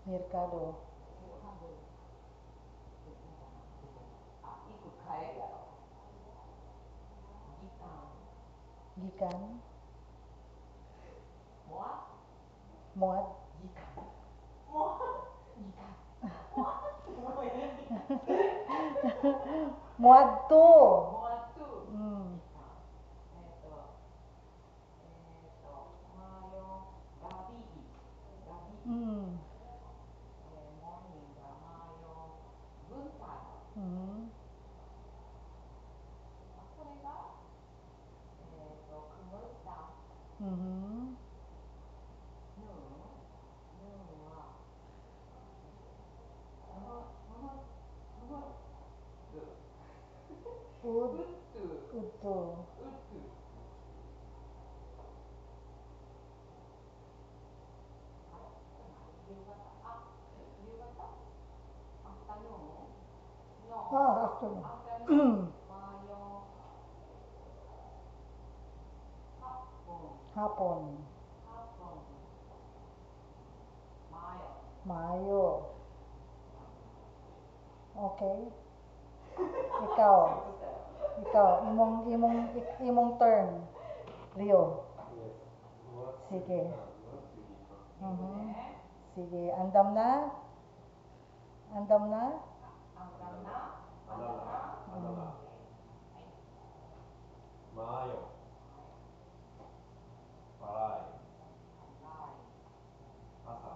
Mercado. ikut kayak ya. Gikan. Gikan. Muat. Muat. Gikan. Muat. Gikan. Muatu. Muatu. うん。マヨ、ラビー、ラビー、うん。モーニングがマヨ、軍隊、うん。これが、クムスタ、うん。ヌーは、ムム、ムム、ムム、う、ウッド、うと。ウッド、夕方、夕方アフタヌーンああ、あとの。アフタヌーン、うん。マヨ、ハッポン、Hapon. ハッポン、マヨ。Mayo. Okay. Ikaw. Ikaw. Imong turn. Leo. Yes. Buat Sige. gikan. Buat gikan. Mhm. Sige. Andam na? Andam na? Andamna, Andala. Andala. Mayo. Parai. Asa.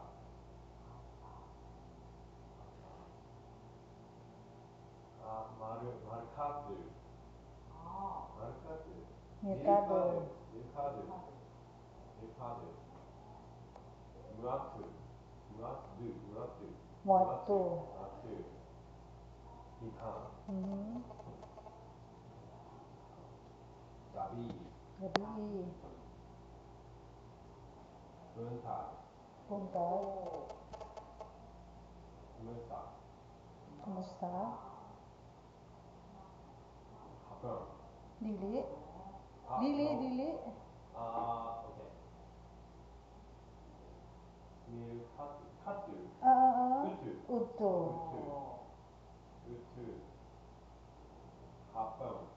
Markatu. Markatu. Mercado. Mercado. Mercado. Muatu. Muatu. Muatu. Muatu. Muatu. Gikan. Mhm. Gabi. Gabi. Buntai. Buntag. Musa. Kumusta? Hapon. Dili? Dili, No. dili. Okay. Katu. Utu. Uto. Utu. Utu. Hapon.